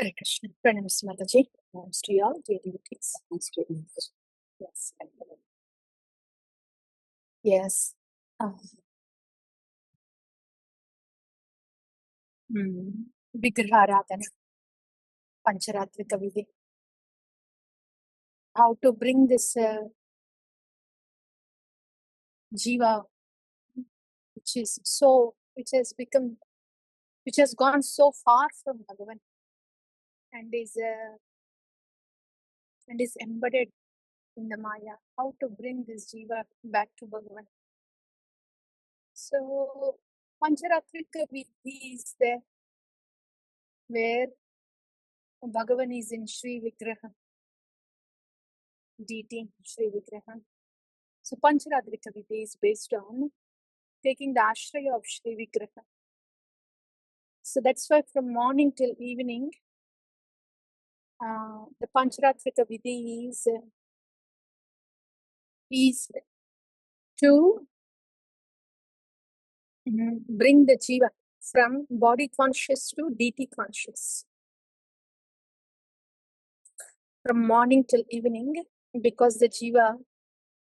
Hare Krishna. Pranams Mataji. Namaste to you all, dear devotees. Yes. Yes. Vigraha Radhana. Pancharatrika Vidhi. How to bring this jiva, which has gone so far from Bhagavan and is embedded in the Maya. How to bring this jiva back to Bhagavan. So Pancharatrika Vidhi is there where Bhagavan is in Sri Vigraha, deity Sri Vigraha. So Pancharatrika Vidhi is based on taking the ashraya of Sri Vigraha. So that's why from morning till evening, the Pancharatrika Vidhi is to bring the jiva from body conscious to deity conscious. From morning till evening, because the jiva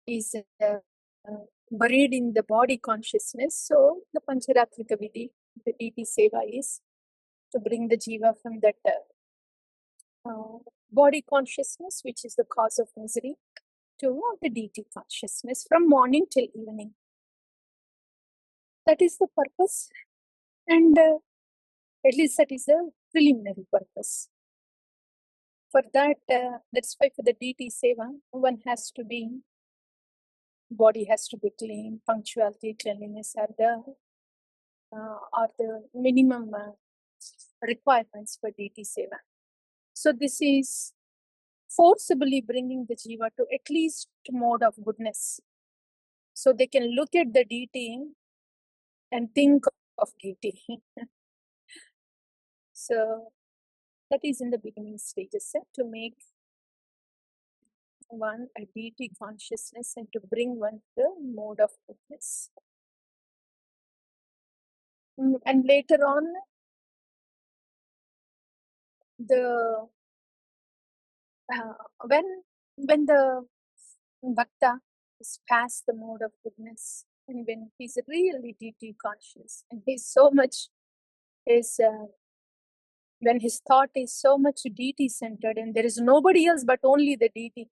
is buried in the body consciousness, so the Pancharatrika Vidhi, the deity seva, is to bring the jiva from that body consciousness, which is the cause of misery, to the deity consciousness from morning till evening. That is the purpose, and at least that is the preliminary purpose. For that, that's why for the deity seva, one has to be, body has to be clean, punctuality, cleanliness are the minimum requirements for deity seva. So this is forcibly bringing the jiva to at least mode of goodness. So they can look at the deity and think of deity. So that is in the beginning stages, to make one a deity consciousness and to bring one to the mode of goodness. And later on, the when the bhakta is past the mode of goodness, and when he's really deity conscious, and he's so much when his thought is so much deity centered, and there is nobody else but only the deity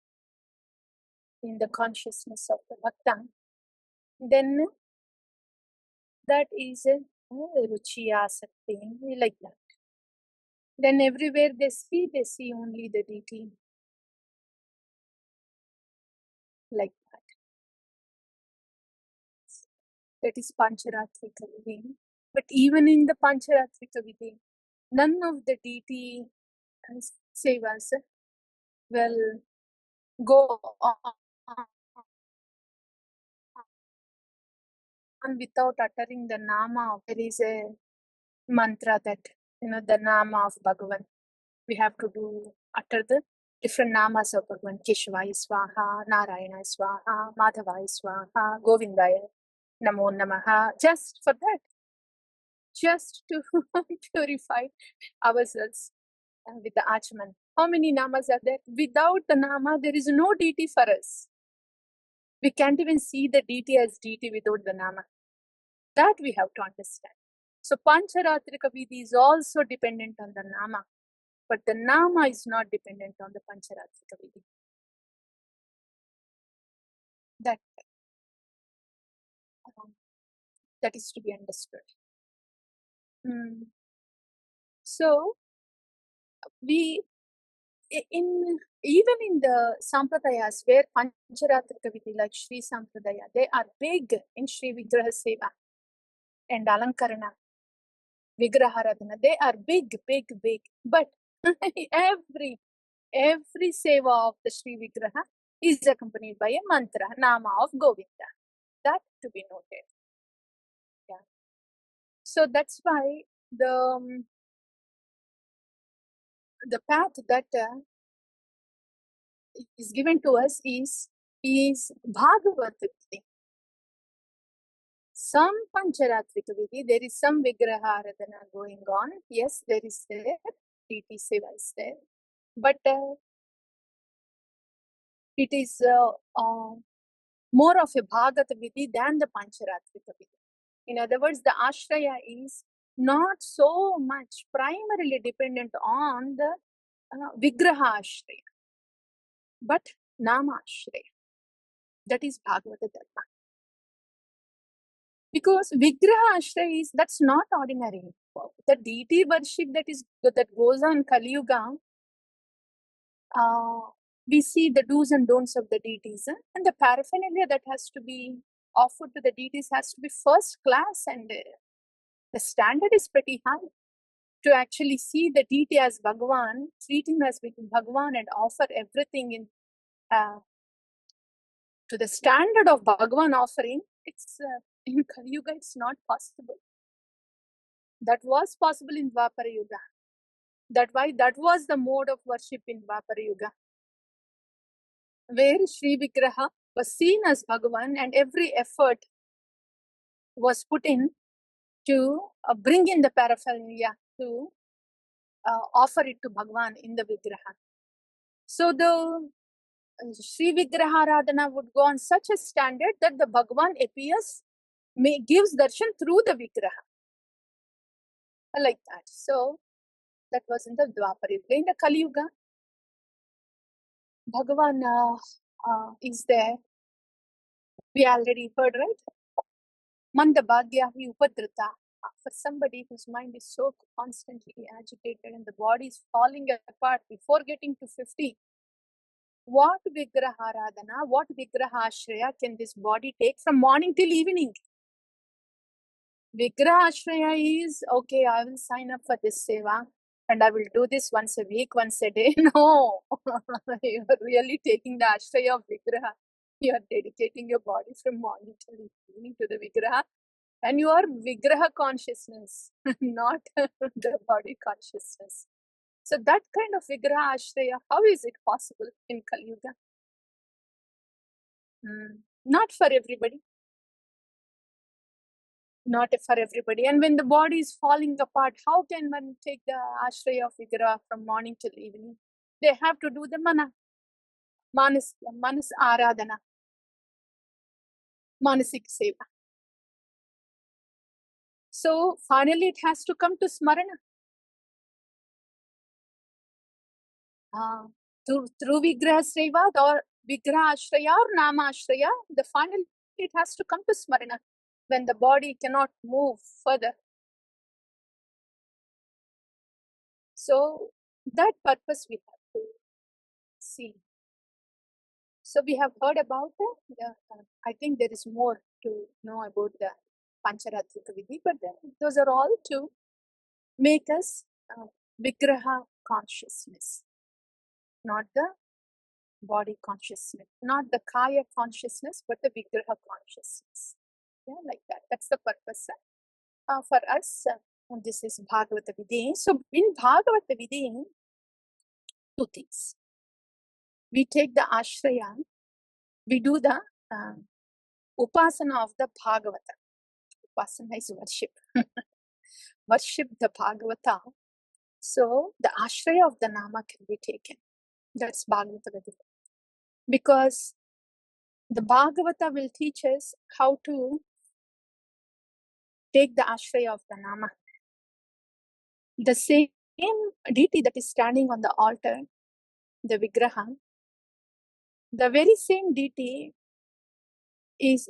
in the consciousness of the bhakta, then that is a ruchiya sakti, like that. Then everywhere they see only the deity, like that. That is Pancharatrika Vidhi. But even in the Pancharatrika Vidhi, none of the deity sevas will go on without uttering the nama. There is a mantra that, the nama of Bhagavan. We have to utter the different namas of Bhagavan. Keshvaya Swaha, Narayana Swaha, Madhavaya Swaha, Govindaya, Namo Namaha. Just for that, just to purify ourselves with the Achman. How many namas are there? Without the nama, there is no deity for us. We can't even see the deity as deity without the nama. That we have to understand. So Pancharatrika Vidhi is also dependent on the nama, but the nama is not dependent on the Pancharatrika Vidhi. That is to be understood. So we even in the sampradayas where Pancharatrika Vidhi, like Sri Sampradaya, they are big in Sri Vigraha Seva and Alankarana, Vigraharadhana. They are big. But every Seva of the Sri Vigraha is accompanied by a mantra, Nama of Govinda. That to be noted. Yeah. So that's why the path that is given to us is Bhagavad Vidhi. Some Pancharatrika Vidhi, there is some Vigraharadhana going on. Yes, there is there. deity seva is there. But it is more of a Bhagata Vidhi than the Pancharatrika Vidhi. In other words, the Ashraya is not so much primarily dependent on the Vigraha Ashraya, but Nama Ashraya. That is Bhagavata Dharma. Because Vigraha Ashraya is, that's not ordinary. The deity worship that goes on Kali-yuga, we see the do's and don'ts of the deities, and the paraphernalia that has to be offered to the deities has to be first class, and the standard is pretty high. To actually see the deity as Bhagavan, treat him as Bhagavan, and offer everything in to the standard of Bhagavan offering, it's in Kali Yuga, it's not possible. That was possible in Dwapara Yuga. That was the mode of worship in Dwapara Yuga, where Sri Vigraha was seen as Bhagavan, and every effort was put in to bring in the paraphernalia to offer it to Bhagavan in the Vigraha. So the Sri Vigraha Radhana would go on such a standard that the Bhagavan appears, gives darshan through the Vigraha. Like that. So that was in the Dwapara Yuga. In the Kali Yuga, Bhagavan is there. We already heard, right? Mandabhagya hi upadrita. For somebody whose mind is so constantly agitated and the body is falling apart before getting to 50, what Vigraha Radhana, what Vigraha Ashraya can this body take from morning till evening? Vigraha Ashraya is, okay, I will sign up for this seva and I will do this once a week, once a day. No, you are really taking the Ashraya of Vigraha. You are dedicating your body from morning till evening to the Vigraha, and you are Vigraha consciousness, not the body consciousness. So that kind of Vigraha Ashraya, how is it possible in Kali Yuga? Not for everybody. Not for everybody. And when the body is falling apart, how can one take the Ashraya of Vigraha from morning till evening? They have to do the manas aradhana, manasik seva. So finally it has to come to smarana. Through Vigraha seva or Vigraha Ashraya or Nama Ashraya, the final it has to come to smarana when the body cannot move further. So that purpose we have to see. So we have heard about I think there is more to know about the Pancharatrika Vidhi, but those are all to make us Vigraha consciousness, not the body consciousness, not the Kaya consciousness, but the Vigraha consciousness. Yeah, like that. That's the purpose for us. This is Bhagavata Vidhi. So in Bhagavata Vidhi, two things. We take the Ashraya, we do the Upasana of the Bhagavata. Upasana is worship. Worship the Bhagavata. So the Ashraya of the Nama can be taken. That's Bhagavata Vidhi. Because the Bhagavata will teach us how to take the Ashraya of the Nama. The same deity that is standing on the altar, the Vigraha, the very same deity is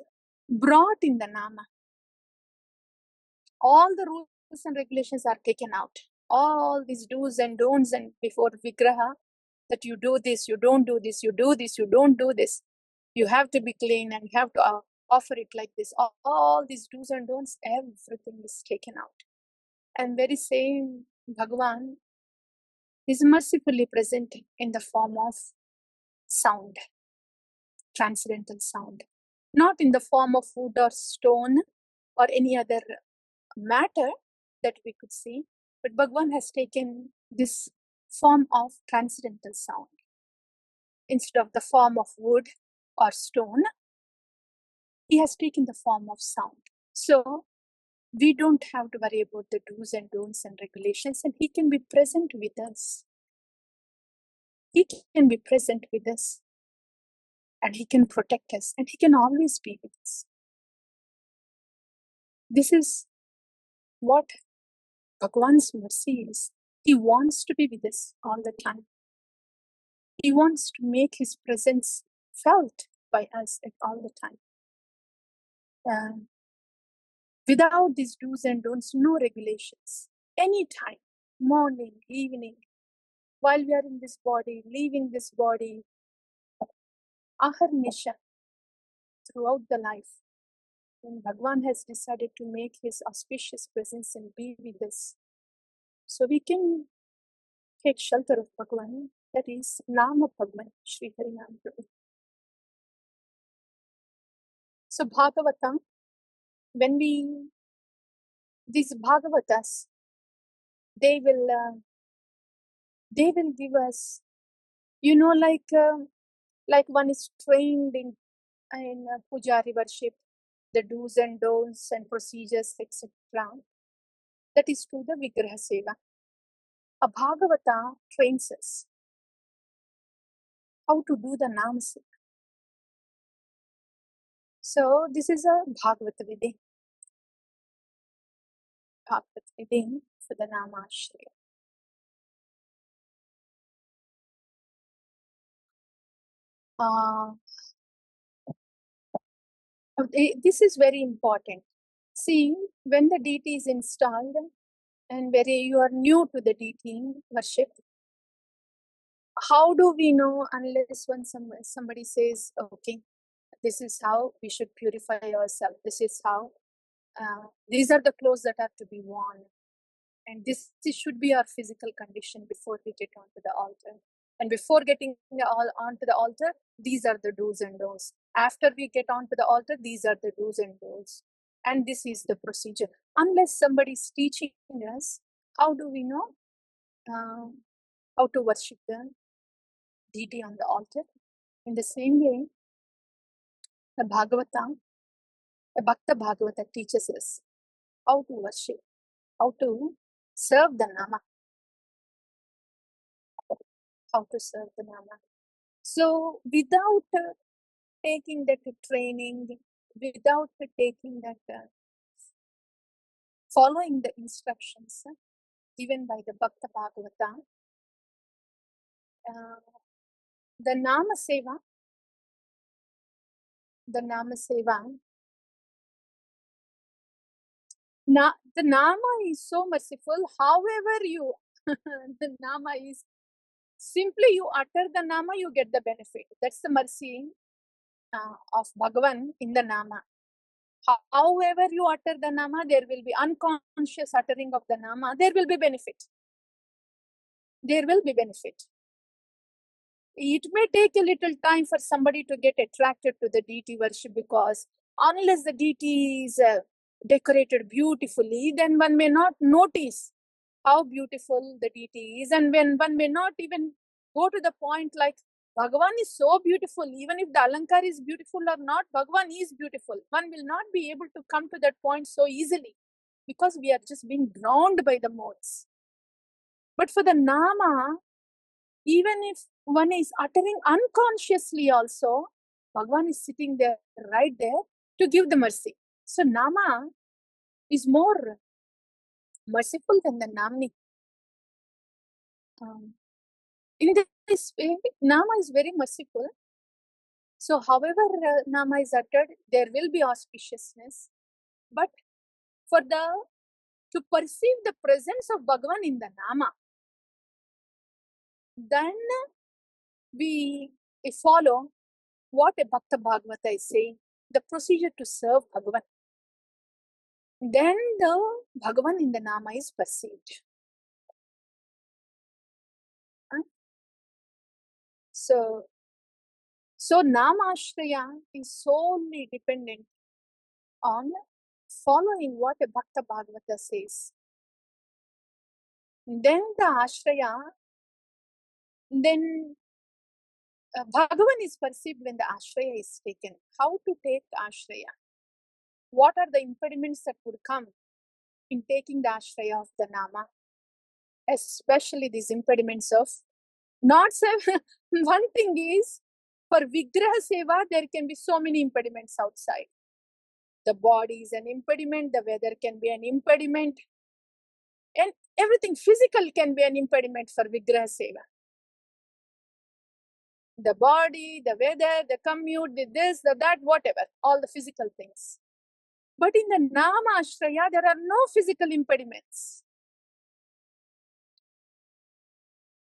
brought in the Nama. All the rules and regulations are taken out. All these do's and don'ts and before Vigraha, that you do this, you don't do this, you do this, you don't do this. You have to be clean and you have to offer it like this. All these do's and don'ts, everything is taken out. And very same Bhagavan is mercifully present in the form of sound, transcendental sound. Not in the form of wood or stone or any other matter that we could see, but Bhagavan has taken this form of transcendental sound. Instead of the form of wood or stone, he has taken the form of sound. So We don't have to worry about the do's and don'ts and regulations, and He can be present with us. He can be present with us, and He can protect us, and He can always be with us. This is what Bhagavan's mercy is. He wants to be with us all the time. He wants to make His presence felt by us at all the time. Without these do's and don'ts, no regulations. Anytime, morning, evening, while we are in this body, leaving this body, aharnisha, throughout the life, when Bhagavan has decided to make His auspicious presence and be with us, so we can take shelter of Bhagavan, that is Nama Bhagavan, Sri Harinam Prabhu. So Bhagavatam, when these Bhagavatas, they will give us, like one is trained in Pujari worship, the do's and don'ts and procedures, etc. That is to the Vigraha Seva. A Bhagavata trains us how to do the Nama Seva. So this is a Bhagavata Vidhi. Bhagavata Vidhi for the Nama-ashraya. This is very important. See, when the deity is installed and you are new to the deity worship, how do we know unless when somebody says, okay, this is how we should purify ourselves. This is how, these are the clothes that have to be worn. And this should be our physical condition before we get onto the altar. And before getting onto the altar, these are the do's and don'ts. After we get onto the altar, these are the do's and don'ts. And this is the procedure. Unless somebody is teaching us, how do we know how to worship the deity on the altar? In the same way, the Bhagavatam, the Bhakta Bhagavata teaches us how to worship, how to serve the Nama. How to serve the Nama. So without taking that training, without taking that, following the instructions given by the Bhakta Bhagavata, the Nama Seva, the Nama is so merciful. However you, the Nama is, simply you utter the Nama, you get the benefit. That's the mercy of Bhagavan in the Nama. However you utter the Nama, there will be unconscious uttering of the Nama, there will be benefit. There will be benefit. It may take a little time for somebody to get attracted to the deity worship, because unless the deity is decorated beautifully, then one may not notice how beautiful the deity is, and when one may not even go to the point like, Bhagavan is so beautiful, even if the Alankar is beautiful or not, Bhagavan is beautiful. One will not be able to come to that point so easily, because we are just being drowned by the modes. But for the Nama, even if one is uttering unconsciously also, Bhagavan is sitting there, right there, to give the mercy. So Nama is more merciful than the Namni. In this way, Nama is very merciful. So however Nama is uttered, there will be auspiciousness. But to perceive the presence of Bhagavan in the Nama, then we follow what a Bhakta Bhagavata is saying, the procedure to serve Bhagavan. Then the Bhagavan in the Nama is perceived. So Nama-ashraya is solely dependent on following what a Bhakta Bhagavata says. Then the ashraya, then Bhagavan is perceived when the ashraya is taken. How to take ashraya? What are the impediments that would come in taking the ashraya of the Nama, especially these impediments of not seva. One thing is, for Vigraha Seva, there can be so many impediments outside. The body is an impediment, the weather can be an impediment, and everything physical can be an impediment for Vigraha Seva. The body, the weather, the commute, the this, the that, whatever, all the physical things. But in the Nama Ashraya, there are no physical impediments.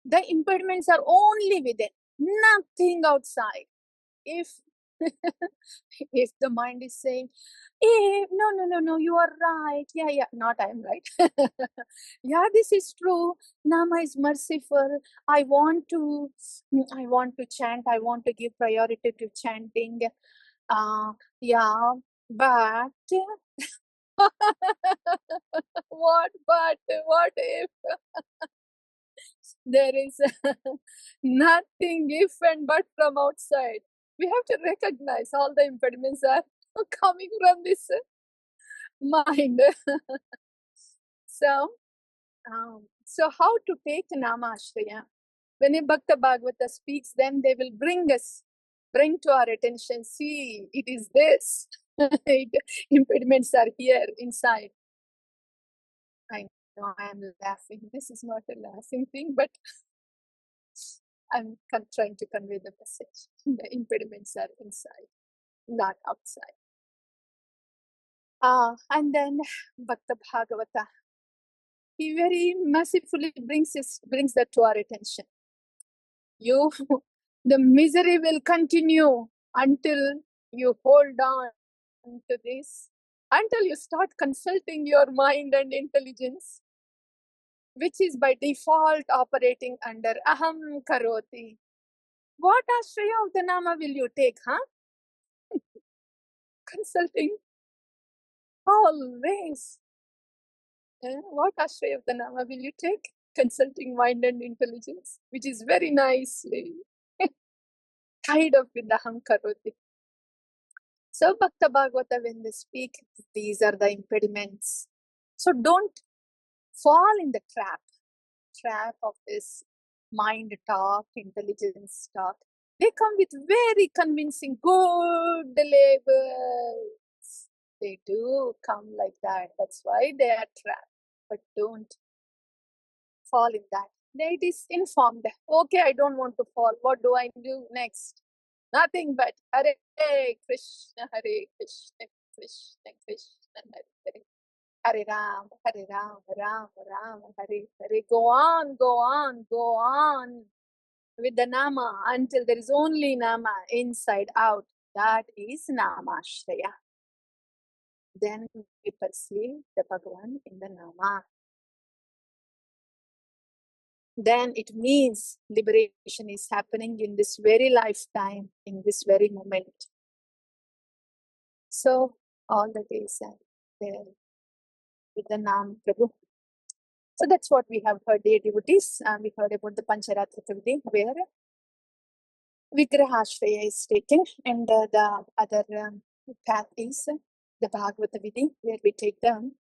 The impediments are only within, nothing outside. If if the mind is saying, hey, no, you are right. Yeah, not I am right. Yeah, this is true. Nama is merciful. I want to chant. I want to give priority to chanting. Yeah, but what if there is nothing if and but from outside? We have to recognize all the impediments are coming from this mind. So how to take Nama Ashraya? When a Bhakta Bhagavata speaks, then they will bring to our attention, see, it is this. Impediments are here inside. I know I am laughing. This is not a laughing thing, but I'm trying to convey the message. The impediments are inside, not outside. And then Bhakta Bhagavata, he very mercifully brings that to our attention. The misery will continue until you hold on to this, until you start consulting your mind and intelligence, which is by default operating under aham karoti. What ashraya of the Nama will you take, huh? Consulting always. What ashraya of the Nama will you take? Consulting mind and intelligence, which is very nicely tied up with aham karoti. So Bhakta Bhagavata, when they speak, these are the impediments. So don't fall in the trap of this mind talk, intelligence talk. They come with very convincing good labels. They do come like that. That's why they are trapped. But don't fall in that. It is informed. Okay, I don't want to fall. What do I do next? Nothing but Hare Krishna, Krishna Krishna, Hare Ram, Ram Ram, Hare Hare. Go on with the Nama until there is only Nama inside out. That is Nama-ashraya. Then we perceive the Bhagavan in the Nama. Then it means liberation is happening in this very lifetime, in this very moment. So all the days are there with the Nam Prabhu. So that's what we have heard, dear devotees. We heard about the Pancharatra Vidhi, where Vigraha Ashraya is taken, and the other path is the Bhagavata Vidhi, where we take the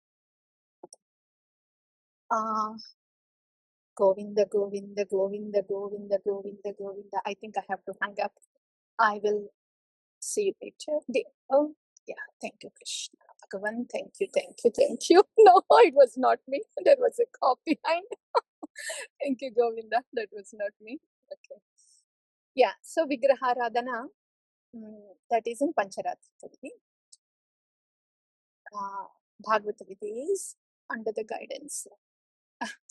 Govinda, Govinda, Govinda, Govinda, Govinda, Govinda. I think I have to hang up. I will see you later. Oh, yeah. Thank you, Krishna. Bhagavan, thank you. No, it was not me. There was a cop behind. Thank you, Govinda. That was not me. Okay. Yeah. So Vigraha Radhana, that is in Pancharatra Vidhi. Bhagavata Vidhi is under the guidance,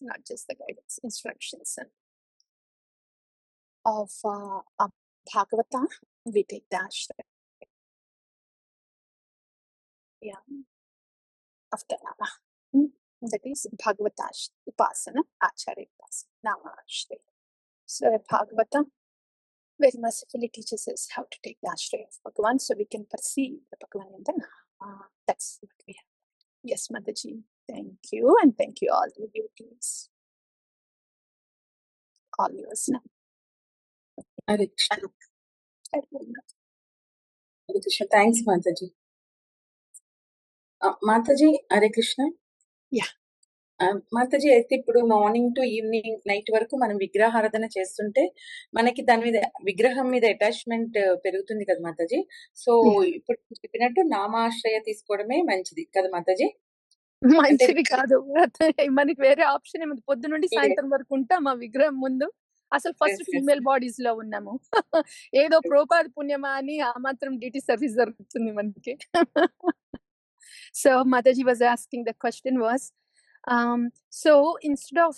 not just the guidance, instructions of Bhagavata. We take the ashraya. Yeah. After Nama. That is Bhagavata Upasana, Acharya Upasana, Nama-ashraya. So Bhagavata very mercifully teaches us how to take the ashraya of Bhagavan so we can perceive the Bhagavan in the Nama. That's what we have. Yes, Mataji. Thank you, and thank you all the devotees. All yours now. Hare Krishna. Thanks, Mataji. Mataji, Hare Krishna. Yeah. Mataji అయితే ఇప్పుడు morning to evening night వరకు మనం విగ్రహారాధన చేస్తుంటే మనకి దాని మీద విగ్రహం మీద అటాచ్మెంట్ పెరుగుతుంది కదా మాతాజీ. సో ఇప్పుడు చెప్పినట్టు నామాశ్రయ తీసుకోవడమే మంచిది కదా మాతాజీ. మంచిది కాదు, మనకి వేరే ఆప్షన్ ఏముంది? పొద్దు నుండి సాయంత్రం వరకు ఉంటాం ఆ విగ్రహం ముందు. అసలు ఫస్ట్ ఫీమేల్ బాడీస్ లో ఉన్నాము. ఏదో ప్రోపాద పుణ్యమా అని ఆ మాత్రం డ్యూటీ సర్వీస్ జరుగుతుంది మనకి. So Mataji was asking, the question was, so instead of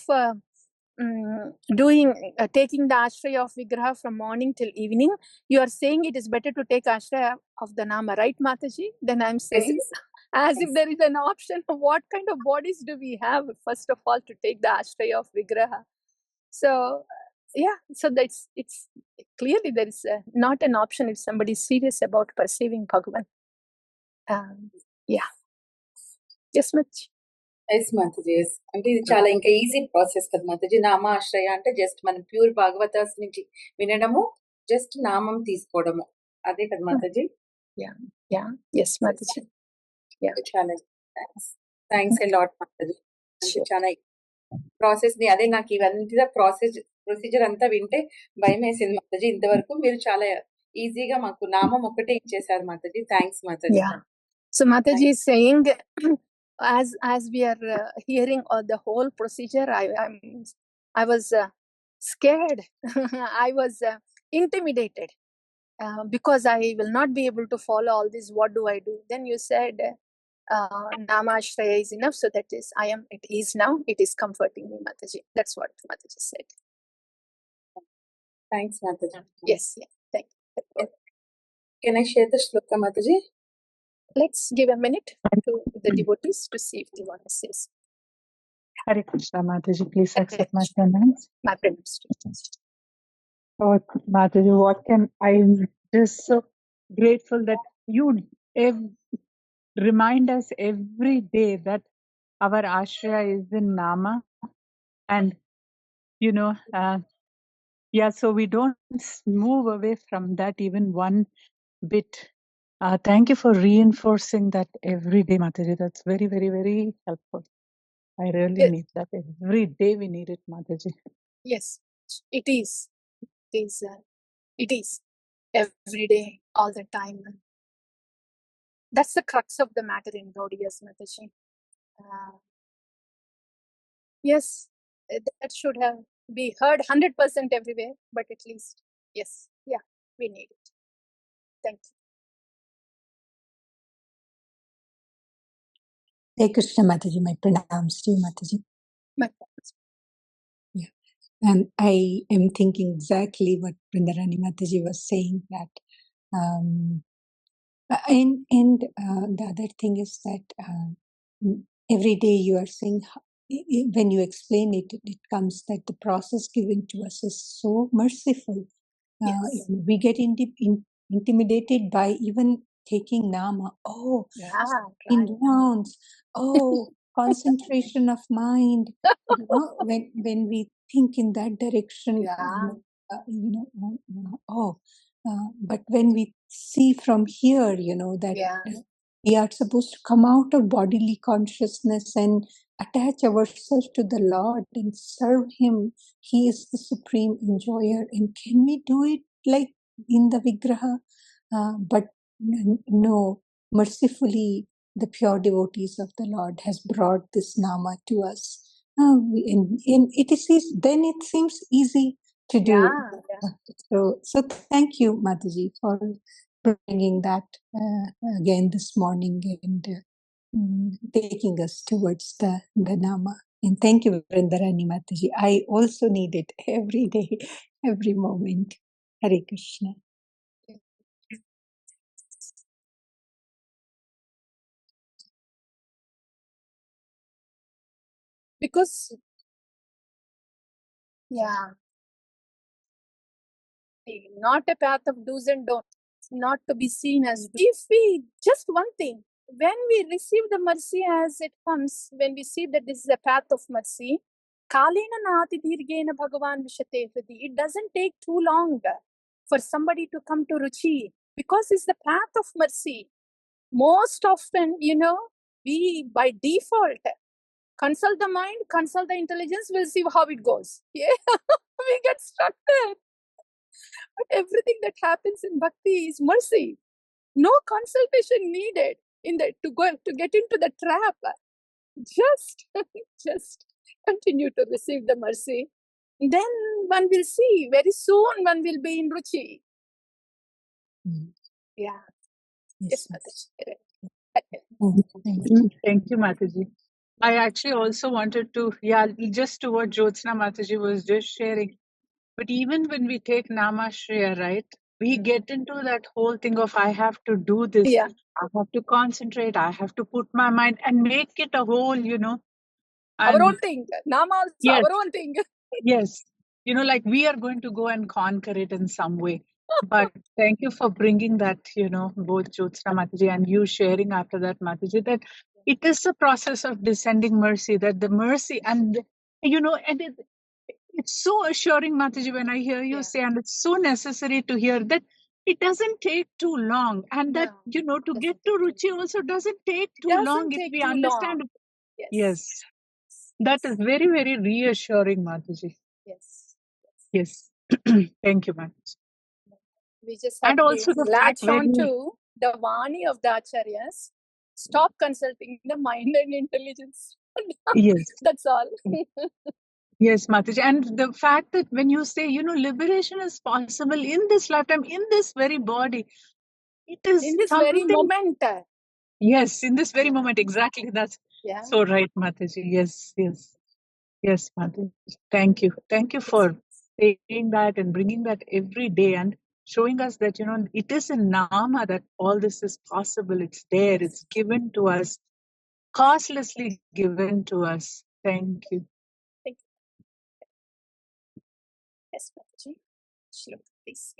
taking the ashraya of Vigraha from morning till evening, you are saying it is better to take ashraya of the Nama, right Mataji? Then I'm saying, as if there is an option, what kind of bodies do we have, first of all, to take the ashraya of Vigraha? So yeah, so it's clearly there is not an option if somebody is serious about perceiving Bhagavan. Yeah. Yes, Mataji. Yes Mataji. అంటే ఇది చాలా ఇంకా easy process కదా మాతాజీ. నామాశ్రయ అంటే just మనం pure భాగవతాస్ నుంచి వినడము, just నామం తీసుకోవడము, అదే కదా మాతాజీ. ఎస్ మాతాజీ. చాలా థ్యాంక్స్ ఎ లాట్ మాతాజీ. చాలా ప్రాసెస్ ని అదే నాకు ఇవంతా ప్రొసీజర్ అంతా వింటే భయం వేసింది మాతాజీ. ఇంతవరకు మీరు చాలా ఈజీగా మాకు నామం ఒకటే ఇచ్చేసారు Mataji. Thanks Mataji. So Mataji is saying, as we are hearing the whole procedure, I was scared. I was intimidated because I will not be able to follow all this. What do I do? Then you said Namashraya is enough, so that is it is now. It is comforting me, Mataji. That's what Mataji said. Thanks, Mataji. Yes, thank you. Can I share the shloka, Mataji? Let's give a minute to the devotees to see if they want to say something. Hare Krishna, Mataji, please accept my pranams. My pranams. Oh, Mataji, I'm just so grateful that you remind us every day that our ashraya is in Nama. And, so we don't move away from that even one bit. Thank you for reinforcing that every day, Mataji. That's very, very, very helpful. I really need that. Every day we need it, Mataji. Yes, it is. It is. Every day, all the time. That's the crux of the matter in Gaudiyas, Mataji. Yes, that should have be heard 100% everywhere, but at least, yes, we need it. Thank you. Hey Krishna Mataji, my pranams to you, Mataji. My pranams. Yeah. And I am thinking exactly what Vrindarani Mataji was saying, that and the other thing is that every day you are saying, when you explain it, it comes that the process given to us is so merciful. Yes. We get intimidated by even taking Nama. In rounds. Concentration of mind. When we think in that direction, but when we see from here, that we are supposed to come out of bodily consciousness and attach ourselves to the Lord and serve Him. He is the supreme enjoyer. And can we do it like in the Vigraha? But no, mercifully, the pure devotees of the Lord has brought this Nama to us. And then it seems easy to do. So thank you, Mataji, for bringing that again this morning and taking us towards the Nama. And thank you, Vrindarani Mataji. I also need it every day, every moment. Hare Krishna. Because, not a path of do's and don'ts, not to be seen as. If we, just one thing, when we receive the mercy as it comes, when we see that this is a path of mercy, Kalyana nati dirghena Bhagavan vishate hridi, it doesn't take too long for somebody to come to Ruchi, because it's the path of mercy. Most often, we by default consult the mind, consult the intelligence, we'll see how it goes. Yeah, we get stuck there. But everything that happens in bhakti is mercy. No consultation needed in the to get into the trap. Just continue to receive the mercy. Then one will see, very soon one will be in ruchi. Yeah. Yes, Mataji. Thank you, Mataji. I actually also wanted to, just to what Jyotsna Mataji was just sharing. But even when we take Namashriya, right, we get into that whole thing of I have to do this, Yeah. I have to concentrate, I have to put my mind and make it a whole, Our And own thing. Nama also yes, our own thing. yes, like we are going to go and conquer it in some way. But thank you for bringing that, both Jyotsna Mataji and you sharing after that, Mataji, that it is a process of descending mercy, that the mercy and, and it's so assuring, Mataji, when I hear you say, and it's so necessary to hear that it doesn't take too long. And that, to get to Ruchi also doesn't take too long if we understand. Yes. That is very, very reassuring, Mataji. Yes. Thank you, Mataji. We just have and also to the latch fact on to the Vani of the Acharyas. Stop consulting the mind and intelligence. Yes. That's all. Yes, Mataji. And the fact that when you say, liberation is possible in this lifetime, in this very body, it is in this something. very moment. Yes, in this very moment. Exactly. That's so right, Mataji. Yes, yes. Yes, Mataji. Thank you. Thank you for saying that and bringing that every day and showing us that, it is in Nama that all this is possible. It's there. It's given to us, costlessly given to us. Thank you. Thank you. Yes, Mataji. Srila, please.